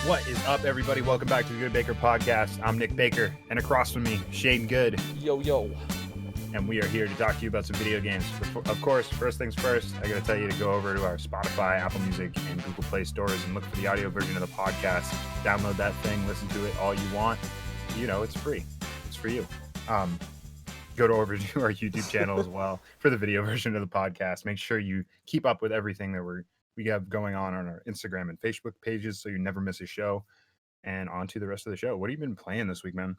What is up, everybody? Welcome back to the GoodeBaker podcast. I'm Nick Baker, and across from me, Shane Good, Yo. and we are here to talk to you about some video games. Of course, first things first, I got to tell you to go over to our Spotify, Apple Music, and Google Play stores and look for the audio version of the podcast. Download that thing, listen to it all you want. You know, it's free. It's for you. Go over to our YouTube channel as well for the video version of the podcast. Make sure you keep up with everything that we have going on our Instagram and Facebook pages so you never miss a show. And on to the rest of the show. What have you been playing this week, man?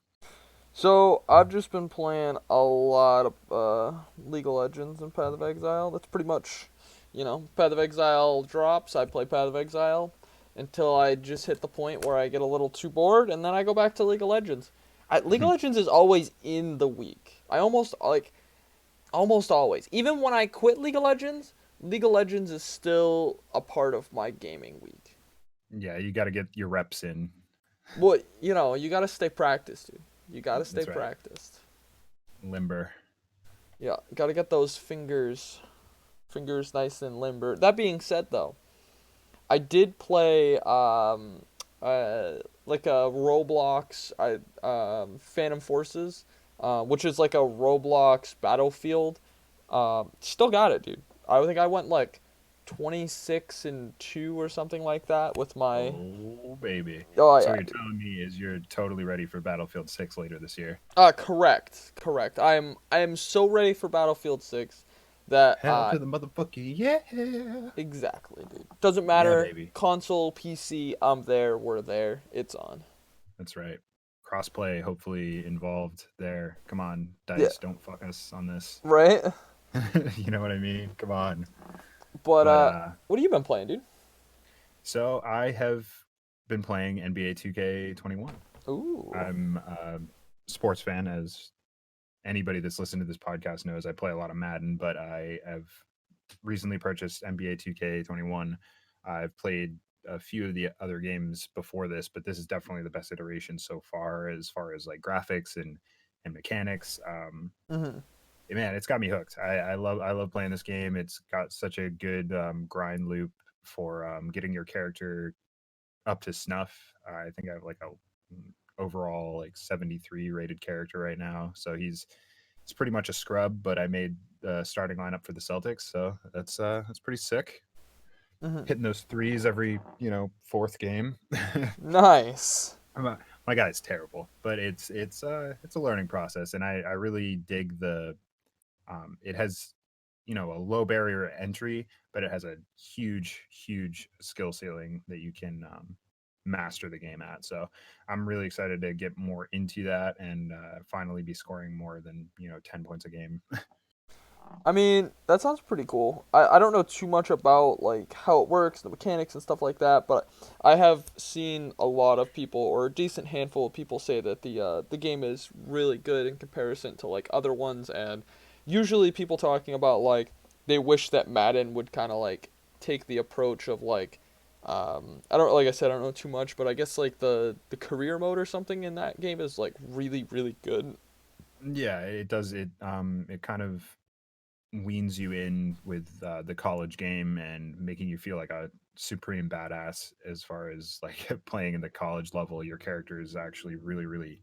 So I've just been playing a lot of League of Legends and Path of Exile. That's pretty much, Path of Exile drops. I play Path of Exile until I just hit the point where I get a little too bored, and then I go back to League of Legends. League of Legends is always in the week. I almost always. Even when I quit League of Legends is still a part of my gaming week. Yeah, you got to get your reps in. Well, you gotta stay practiced, dude. You gotta stay Right. practiced. Limber. Yeah, gotta get those fingers nice and limber. That being said, though, I did play like a Roblox Phantom Forces, which is like a Roblox Battlefield. Still got it, dude. I think I went like 26-2 or something like that with my. Oh, baby. Oh So yeah. what you're telling me is you're totally ready for Battlefield 6 later this year. Correct. I am so ready for Battlefield 6 that Hell to the motherfucker, yeah. exactly, dude. Doesn't Yeah, matter. baby. Console, PC, I'm there. We're there. It's on. That's right. Crossplay hopefully involved there. Come on, Yeah. DICE, don't fuck us on this. Right. You know what I mean? Come on. But But what have you been playing, dude? so I have been playing NBA 2K21. Ooh. I'm a sports fan, as anybody that's listened to this podcast knows. I play a lot of Madden, but I have recently purchased NBA 2K21. I've played a few of the other games before this, but this is definitely the best iteration so far as like graphics and mechanics. Mhm. Man, it's got me hooked. I love playing this game. It's got such a good grind loop for getting your character up to snuff. I think I have like a overall like 73 rated character right now. So he's pretty much a scrub, but I made the starting lineup for the Celtics, so that's pretty sick. Mhm. Hitting those threes every fourth game. Nice. My guy's terrible, but it's a learning process, and I really dig the it has a low barrier entry, but it has a huge skill ceiling that you can master the game at. So I'm really excited to get more into that and finally be scoring more than 10 points a game. I mean, that sounds pretty cool. I don't know too much about like how it works, the mechanics and stuff like that, but I have seen a lot of people or a decent handful of people say that the game is really good in comparison to like other ones, and usually people talking about like they wish that Madden would kind of like take the approach of like I don't like I said I don't know too much, but I guess like the career mode or something in that game is like really good. Yeah, it does. It kind of weans you in with the college game and making you feel like a supreme badass as far as like playing in the college level. Your character is actually really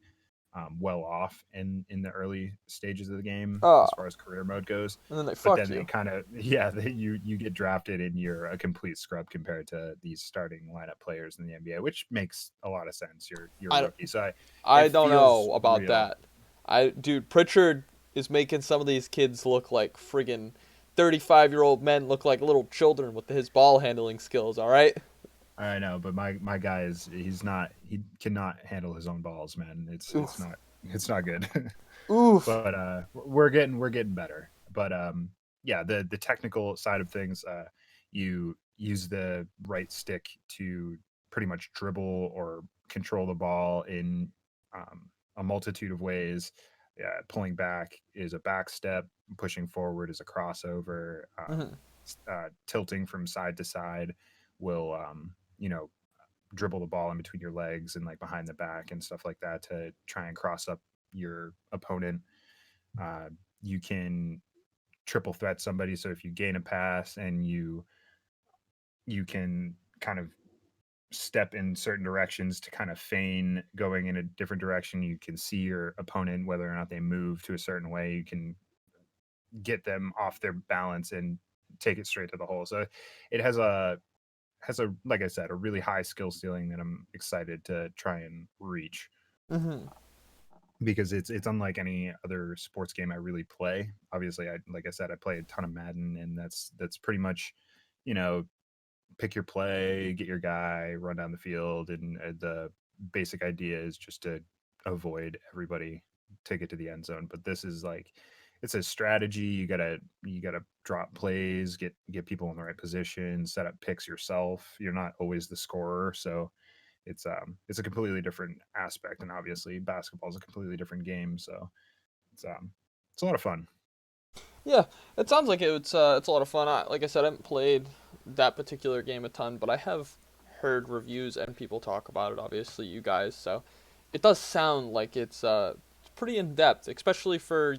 well off in the early stages of the game as far as career mode goes. And then they But fuck then they you. kind of you get drafted and you're a complete scrub compared to these starting lineup players in the NBA, which makes a lot of sense. You're a I rookie, so I it don't feels know about real. that. Dude, Pritchard is making some of these kids look like friggin' 35-year-old men look like little children with his ball handling skills, all right? I know, but my guy he cannot handle his own balls, man. It's Oof. not good. Oof. But we're getting better. But yeah, the technical side of things, you use the right stick to pretty much dribble or control the ball in a multitude of ways. Yeah, pulling back is a back step, pushing forward is a crossover, Mhm. tilting from side to side will you know dribble the ball in between your legs and like behind the back and stuff like that to try and cross up your opponent. uh, you can triple threat somebody, so if you gain a pass and you can kind of step in certain directions to kind of feign going in a different direction. You can see your opponent, whether or not they move to a certain way. You can get them off their balance and take it straight to the hole. So it has a like I said, a really high skill ceiling that I'm excited to try and reach, Mm-hmm. because it's unlike any other sports game I really play. Obviously, I like I said, I play a ton of Madden, and that's pretty much, you know, pick your play, get your guy, run down the field, and the basic idea is just to avoid everybody, take it to the end zone. But this is like, it's a strategy. You gotta drop plays, get people in the right position, set up picks yourself. You're not always the scorer, so it's a completely different aspect. And obviously, basketball is a completely different game, so it's a lot of fun. Yeah, it sounds like it's a lot of fun. Like I said, I haven't played that particular game a ton, but I have heard reviews and people talk about it. Obviously, you guys, so it does sound like it's pretty in depth, especially for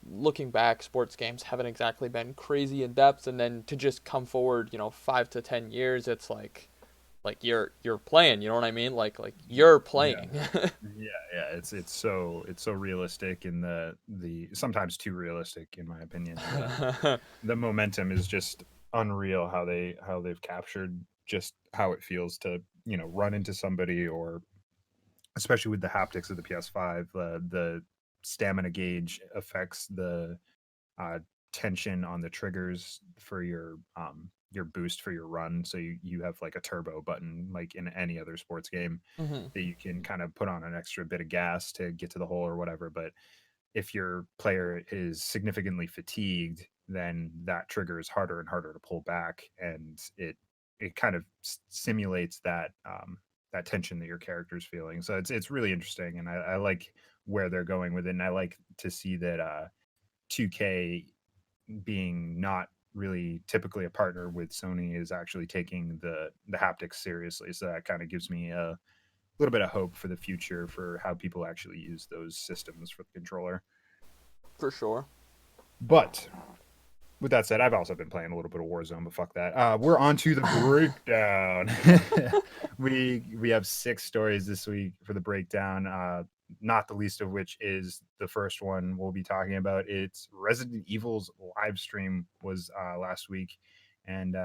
looking back, sports games haven't exactly been crazy in depth, and then to just come forward, 5 to 10 years, it's like you're playing. You know what I mean? Like you're Yeah. playing. Yeah, it's so realistic, and the sometimes too realistic in my opinion. The momentum is just unreal, how they've captured just how it feels to, run into somebody, or especially with the haptics of the PS5, the stamina gauge affects the uh, tension on the triggers for your boost for your run. So you have like a turbo button like in any other sports game Hmm. that you can kind of put on an extra bit of gas to get to the hole or whatever. But if your player is significantly fatigued, then that trigger is harder and harder to pull back, and it kind of simulates that tension that your character is feeling. So it's really interesting, and I like where they're going with it, and I like to see that 2K, being not really typically a partner with Sony, is actually taking the haptics seriously. So that kind of gives me a little bit of hope for the future for how people actually use those systems for the controller. For sure. But with that said, I've also been playing a little bit of Warzone, but fuck that. We're on to the breakdown. We have 6 stories this week for the breakdown. Not the least of which is the first one we'll be talking about. It's Resident Evil's live stream was last week, and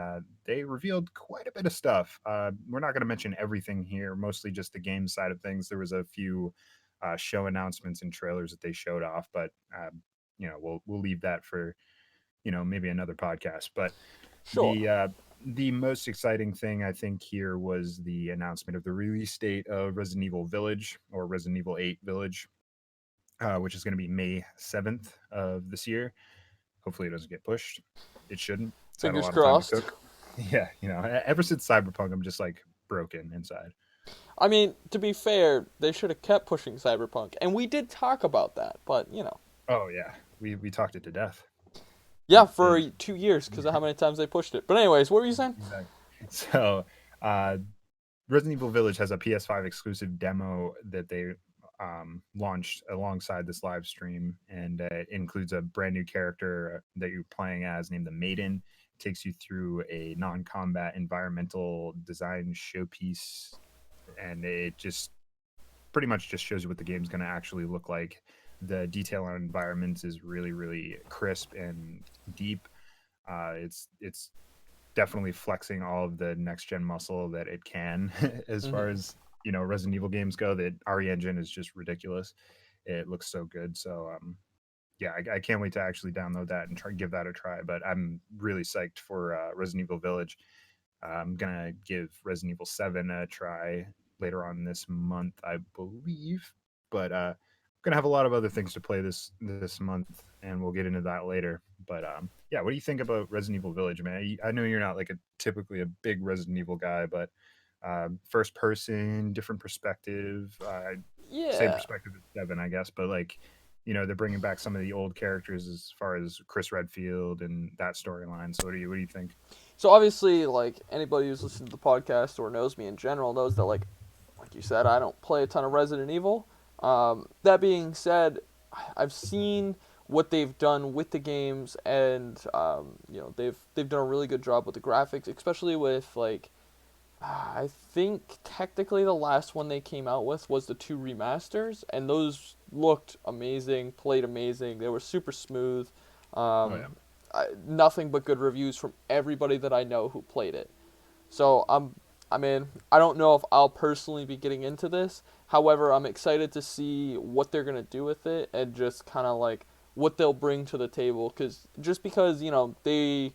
they revealed quite a bit of stuff. We're not going to mention everything here, mostly just the game side of things. There was a few show announcements and trailers that they showed off, but we'll leave that for maybe another podcast. But Sure. the most exciting thing I think here was the announcement of the release date of Resident Evil Village, or Resident Evil 8 Village, which is going to be May 7th of this year. Hopefully it doesn't get pushed. It shouldn't. It's had a Fingers lot of time to crossed. cook. Yeah, ever since Cyberpunk, I'm just like broken inside. I mean, to be fair, they should have kept pushing Cyberpunk, and we did talk about that, but Oh yeah, we talked it to death. yeah, for It 2 years because of how many times they pushed it. But anyways, what were you saying? exactly. So uh, Resident Evil Village has a PS5 exclusive demo that they launched alongside this live stream, and it includes a brand new character that you're playing as named the Maiden. It takes you through a non-combat environmental design showpiece, and it just pretty much just shows you what the game's going to actually look like. The detail on environments is really, really crisp and deep. It's definitely flexing all of the next gen muscle that it can as far Hmm. as Resident Evil games go. That RE engine is just ridiculous. It looks so good. So yeah, I can't wait to actually download that and try give that a try. But I'm really psyched for Resident Evil Village. I'm gonna give Resident Evil 7 a try later on this month, I believe. But I'm gonna have a lot of other things to play this month, and we'll get into that later. But yeah, what do you think about Resident Evil Village, man? I know you're not like a typically a big Resident Evil guy, but first person, different perspective, same Yeah. perspective as 7, I guess. But like, they're bringing back some of the old characters as far as Chris Redfield and that storyline. So what do you think? So obviously, like anybody who's listened to the podcast or knows me in general knows that like you said, I don't play a ton of Resident Evil. That being said, I've seen what they've done with the games, and they've done a really good job with the graphics, especially with like I think technically the last one they came out with was the two remasters, and those looked amazing, played amazing. They were super smooth. Oh yeah. Um, Nothing but good reviews from everybody that I know who played it. So I mean, I don't know if I'll personally be getting into this. However, I'm excited to see what they're gonna do with it and just kind of like what they'll bring to the table. Cause just because they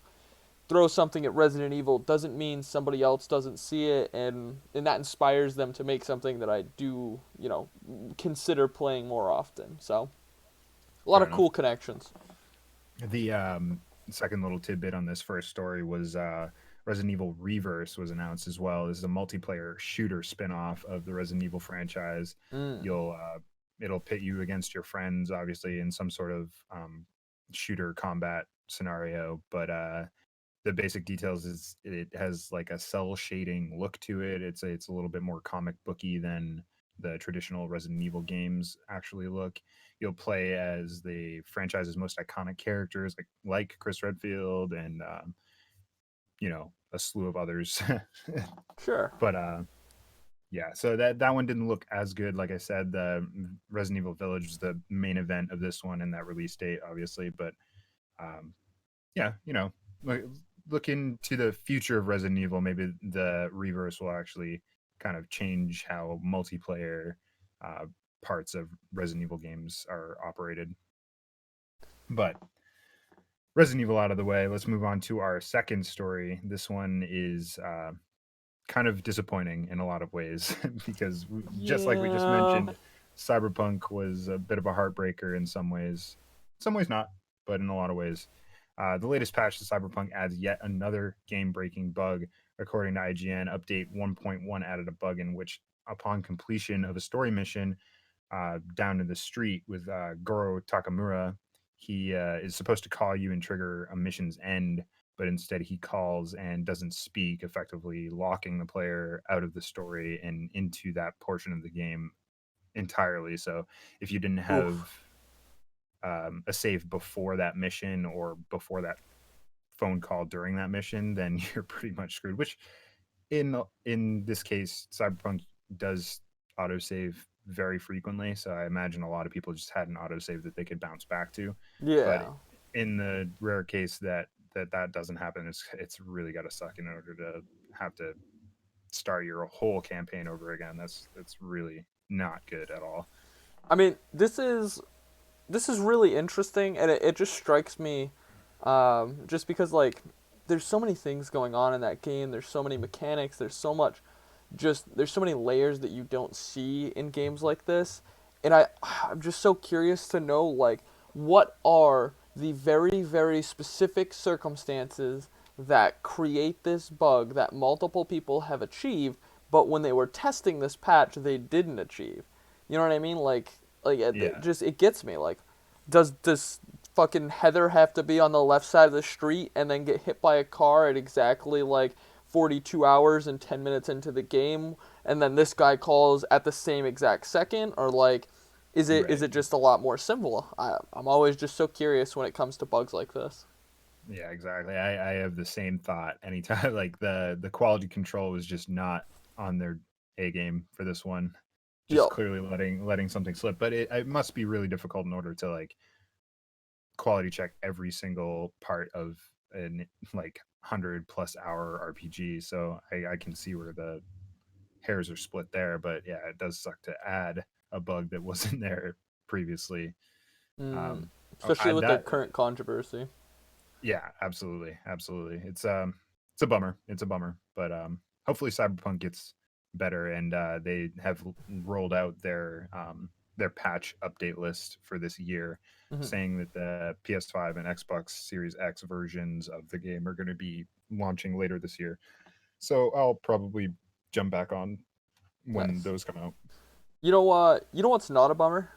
throw something at Resident Evil doesn't mean somebody else doesn't see it, and that inspires them to make something that I do consider playing more often. So a lot Fair of cool enough. connections. The second little tidbit on this first story was Resident Evil Reverse was announced as well. This is a multiplayer shooter spin-off of the Resident Evil franchise. Mm. You'll It'll pit you against your friends, obviously, in some sort of shooter combat scenario. But the basic details is it has like a cell shading look to it. It's a little bit more comic booky than the traditional Resident Evil games actually look. You'll play as the franchise's most iconic characters, like Chris Redfield and a slew of others. Sure. But yeah, so that one didn't look as good. Like I said, the Resident Evil Village is the main event of this one and that release date, obviously. But um, yeah, like, looking to the future of Resident Evil, maybe the reverse will actually kind of change how multiplayer uh, parts of Resident Evil games are operated. But Resident Evil out of the way, let's move on to our second story. This one is kind of disappointing in a lot of ways because just like we just Yeah. mentioned, Cyberpunk was a bit of a heartbreaker in some ways not, but in a lot of ways. The latest patch to Cyberpunk adds yet another game-breaking bug. According to IGN, update 1.1 added a bug in which, upon completion of a story mission down in the street with Goro Takamura, he is supposed to call you and trigger a mission's end, but instead he calls and doesn't speak, effectively locking the player out of the story and into that portion of the game entirely. So if you didn't have Oof. a save before that mission or before that phone call during that mission, then you're pretty much screwed. Which in this case, Cyberpunk does autosave very frequently, so I imagine a lot of people just had an autosave that they could bounce back to. But Yeah. in the rare case that doesn't happen, it's really got to suck in order to have to start your whole campaign over again. That's really not good at all. I mean, this is really interesting, and it just strikes me, just because like there's so many things going on in that game. There's so many mechanics. There's so many layers that you don't see in games like this, and I'm just so curious to know like what are the very very specific circumstances that create this bug that multiple people have achieved, but when they were testing this patch they didn't achieve. You know what I mean? Like it Yeah, just it gets me. Like, does fucking Heather have to be on the left side of the street and then get hit by a car at exactly like 42 hours and 10 minutes into the game, and then this guy calls at the same exact second, or like is it right. just a lot more simple? I'm always just so curious when it comes to bugs like this. Yeah, exactly. I have the same thought anytime. Like the quality control was just not on their A game for this one. Just Yo. clearly letting something slip. But it must be really difficult in order to like quality check every single part of an like 100+ hour RPG. So I can see where the hairs are split there. But yeah, it does suck to add a bug that wasn't there previously. Mm, Um, Especially with their that current controversy. Yeah, absolutely, absolutely. It's a bummer. It's a bummer, but hopefully Cyberpunk gets better and they have rolled out their patch update list for this year, Hmm. saying that the PS5 and Xbox Series X versions of the game are going to be launching later this year. So I'll probably jump back on when Nice. those come out. You know what? You know what's not a bummer?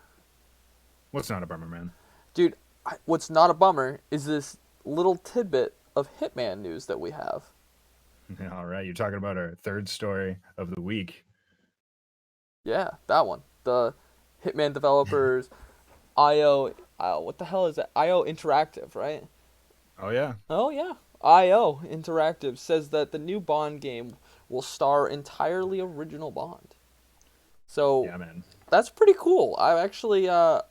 What's not a bummer, man? Dude, what's not a bummer is this little tidbit of Hitman news that we have. All right, you're talking about our third story of the week. Yeah, that one. The Hitman developers, IO, what the hell is that? IO Interactive, right? Oh yeah, Oh, yeah. IO Interactive says that the new Bond game will star entirely original Bond. So Yeah, man. that's pretty cool. I actually, I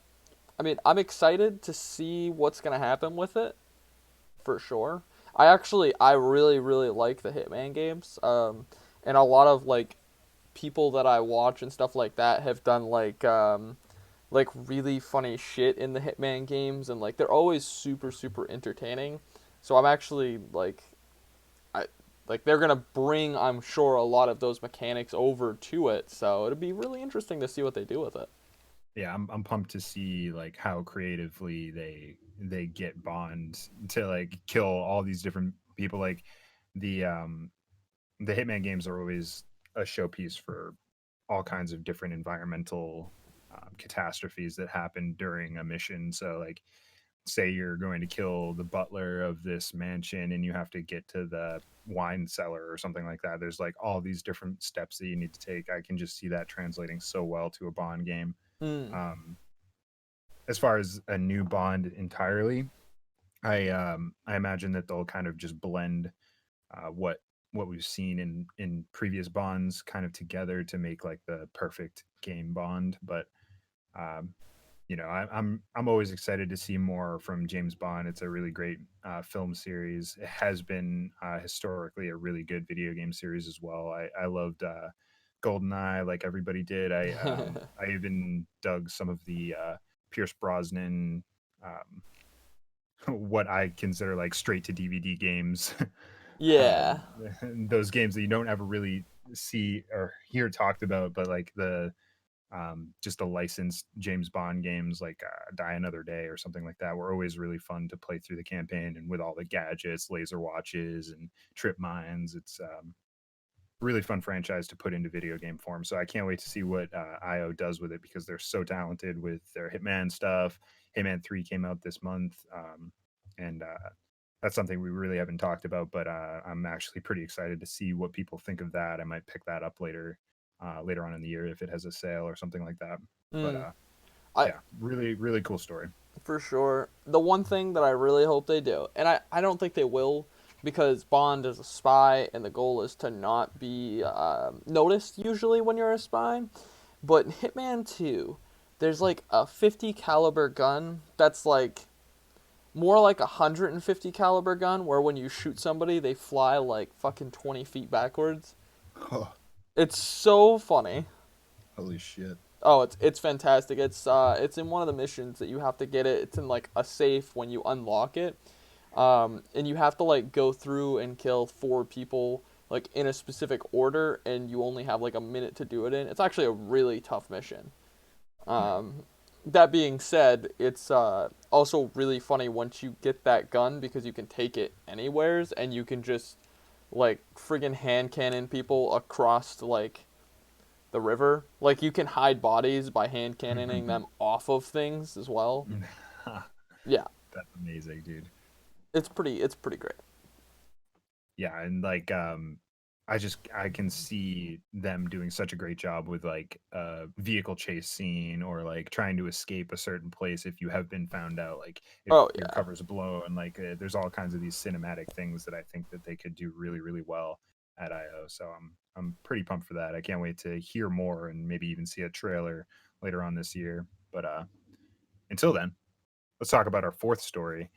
mean, I'm excited to see what's gonna happen with it for sure. I really, really like the Hitman games. And a lot of like people that I watch and stuff like that have done like really funny shit in the Hitman games, and like they're always super, super entertaining. So I'm actually I like they're gonna bring, I'm sure, a lot of those mechanics over to it. So it'll be really interesting to see what they do with it. Yeah, I'm pumped to see like how creatively they get Bond to like kill all these different people. Like the Hitman games are always a showpiece for all kinds of different environmental catastrophes that happen during a mission. So like say you're going to kill the butler of this mansion and you have to get to the wine cellar or something like that. There's like all these different steps that you need to take. I can just see that translating so well to a Bond game. Hmm. Um, as far as a new Bond entirely, I imagine that they'll kind of just blend what we've seen in previous Bonds kind of together to make like the perfect game Bond. But um, I'm always excited to see more from James Bond. It's a really great film series. It has been historically a really good video game series as well. I loved GoldenEye like everybody did. I even dug some of the Pierce Brosnan um, what I consider like straight to DVD games. Yeah. um, those games that you don't ever really see or hear talked about, but like the just the licensed James Bond games like Die Another Day or something like that were always really fun to play through the campaign, and with all the gadgets, laser watches, and trip mines. It's really fun franchise to put into video game form. So I can't wait to see what IO does with it because they're so talented with their Hitman stuff. Hitman 3 came out this month, and that's something we really haven't talked about. But I'm actually pretty excited to see what people think of that. I might pick that up later on in the year if it has a sale or something like that. But Hmm. I yeah, really really cool story. For sure. The one thing that I really hope they do, and I don't think they will, because Bond is a spy, and the goal is to not be noticed usually when you're a spy. But in Hitman 2, there's like a 50 caliber gun that's like more like a 150 caliber gun, where when you shoot somebody, they fly like fucking 20 feet backwards. Oh, It's so funny. holy shit. Oh, it's fantastic. It's in one of the missions that you have to get it. It's in like a safe when you unlock it. And you have to like go through and kill four people like in a specific order, and you only have like a minute to do it in. It's actually a really tough mission. Um, that being said, it's also really funny once you get that gun, because you can take it anywheres and you can just like friggin' hand cannon people across like the river. Like you can hide bodies by hand cannoning them off of things as well. Yeah, That's amazing, dude. it's pretty great. Yeah, and like I can see them doing such a great job with like a vehicle chase scene or like trying to escape a certain place if you have been found out, like if Oh your yeah. cover's blown, like there's all kinds of these cinematic things that I think that they could do really really well at IO. So I'm pretty pumped for that. I can't wait to hear more and maybe even see a trailer later on this year. But until then, let's talk about our fourth story.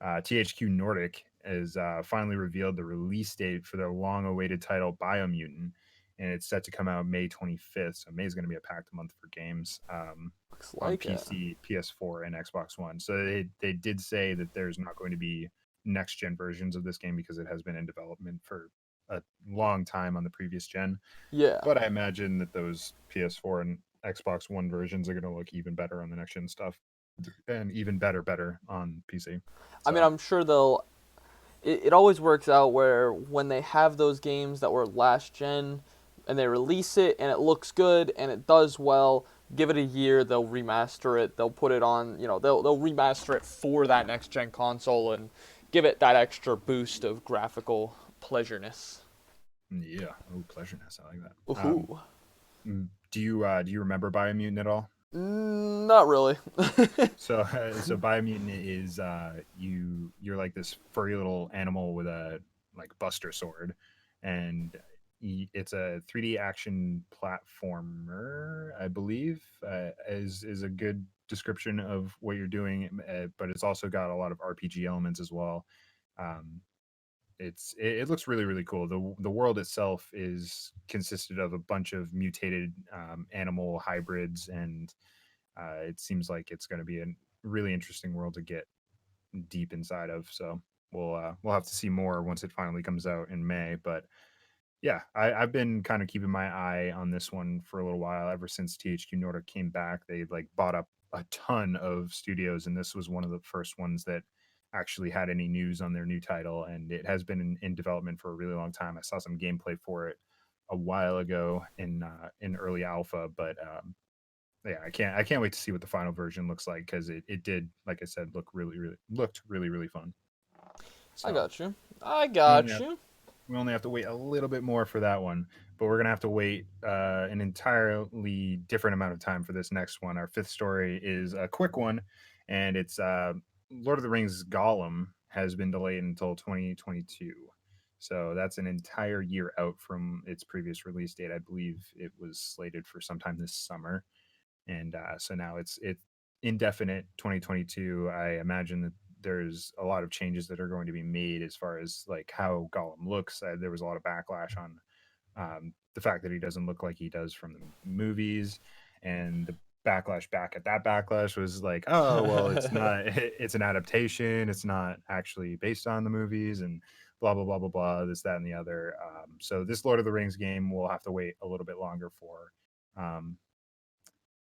THQ Nordic has finally revealed the release date for their long-awaited title Biomutant, and it's set to come out May 25th. So May is going to be a packed month for games Looks on like it. PC, PS4, and Xbox One. So they did say that there's not going to be next-gen versions of this game because it has been in development for a long time on the previous gen. Yeah. But I imagine that those PS4 and Xbox One versions are going to look even better on the next gen stuff and even better on PC. I mean, So I'm sure they'll. It always works out where when they have those games that were last gen and they release it and it looks good and it does well, give it a year, they'll remaster it. They'll put it on, they'll remaster it for that next gen console and give it that extra boost of graphical pleasureness. yeah, oh pleasureness, I like that. Ooh. Do you remember Biomutant at all? Not really. So Biomutant is you're like this furry little animal with a like Buster sword, and it's a 3D action platformer, I believe, is a good description of what you're doing. But it's also got a lot of RPG elements as well. Um, it looks really really cool. The world itself is consisted of a bunch of mutated animal hybrids, and it seems like it's going to be a really interesting world to get deep inside of. So we'll have to see more once it finally comes out in May. But yeah, I've been kind of keeping my eye on this one for a little while. Ever since THQ Nordic came back, they like bought up a ton of studios, and this was one of the first ones that actually had any news on their new title. And it has been in development for a really long time. I saw some gameplay for it a while ago in early alpha, but yeah, I can't wait to see what the final version looks like, because it did, like I said, looked really really fun. I So got you. I we only got have you. we only have to wait a little bit more for that one, but we're gonna have to wait an entirely different amount of time for this next one. Our fifth story is a quick one, and it's Lord of the Rings Gollum has been delayed until 2022. So that's an entire year out from its previous release date. I believe it was slated for sometime this summer, and so now it's indefinite 2022. I imagine that there's a lot of changes that are going to be made as far as like how Gollum looks. There was a lot of backlash on the fact that he doesn't look like he does from the movies, and the backlash back at that backlash was like, oh well, it's not, it's an adaptation, it's not actually based on the movies, and blah blah blah blah blah, this that and the other. So this Lord of the Rings game will have to wait a little bit longer for. um,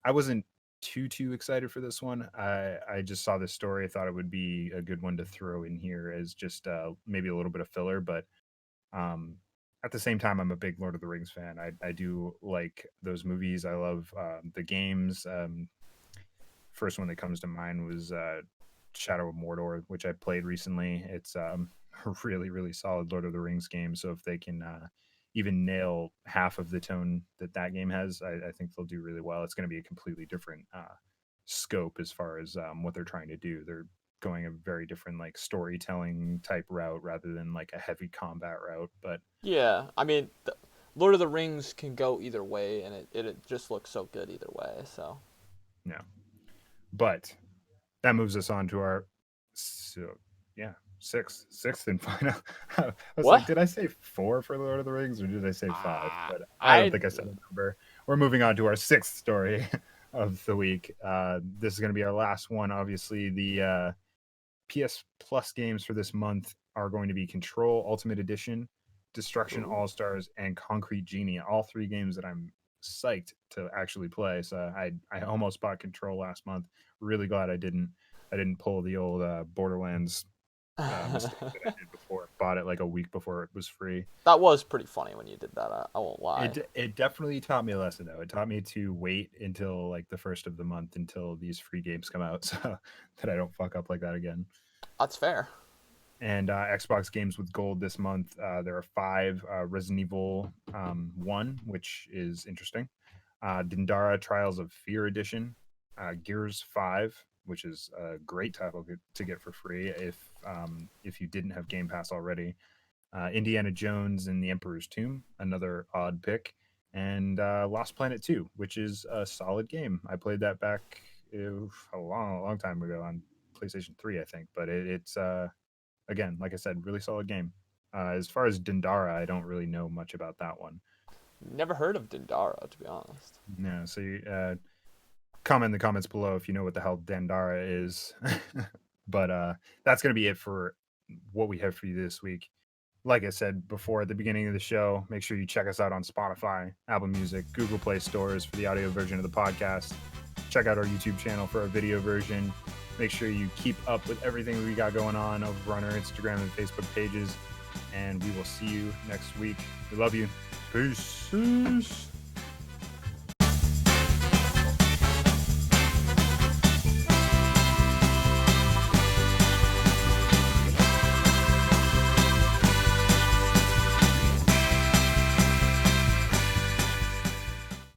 I wasn't too excited for this one. I just saw this story. I thought it would be a good one to throw in here as just maybe a little bit of filler, but um, at the same time, I'm a big Lord of the Rings fan. I do like those movies. I love the games. First one that comes to mind was Shadow of Mordor, which I played recently. It's a really really solid Lord of the Rings game. So if they can even nail half of the tone that that game has, I think they'll do really well. It's going to be a completely different scope as far as what they're trying to do. They're going a very different like storytelling type route rather than like a heavy combat route. But Yeah, I mean, Lord of the Rings can go either way, and it just looks so good either way. So no, but that moves us on to our yeah, sixth and final. I was like, what? did I say four for Lord of the Rings or did I say five? But I don't I think I said a number. We're moving on to our sixth story of the week. This is going to be our last one. Obviously, the PS Plus games for this month are going to be Control Ultimate Edition, Destruction Ooh. All Stars, and Concrete Genie. All three games that I'm psyched to actually play. So I almost bought Control last month. Really glad I didn't. I didn't pull the old Borderlands mistake that I did before. Bought it like a week before it was free. That was pretty funny when you did that. I won't lie. It definitely taught me a lesson though. It taught me to wait until like the first of the month until these free games come out, so that I don't fuck up like that again. That's fair. And Xbox games with gold this month. There are five: Resident Evil 1, which is interesting; Dendara Trials of Fear Edition; Gears 5, which is a great title to get for free if you didn't have Game Pass already; Indiana Jones and the Emperor's Tomb, another odd pick; and Lost Planet 2, which is a solid game. I played that back a long time ago on PlayStation 3, I think, but it's again, like I said, really solid game. As far as Dendara, I don't really know much about that one. Never heard of Dendara, to be honest. No, so you, comment in the comments below if you know what the hell Dendara is. But that's going to be it for what we have for you this week. Like I said before at the beginning of the show, make sure you check us out on Spotify, Apple Music, Google Play stores for the audio version of the podcast. Check out our YouTube channel for our video version. Make sure you keep up with everything we got going on over on our Instagram and Facebook pages. And we will see you next week. We love you. Peace. Peace.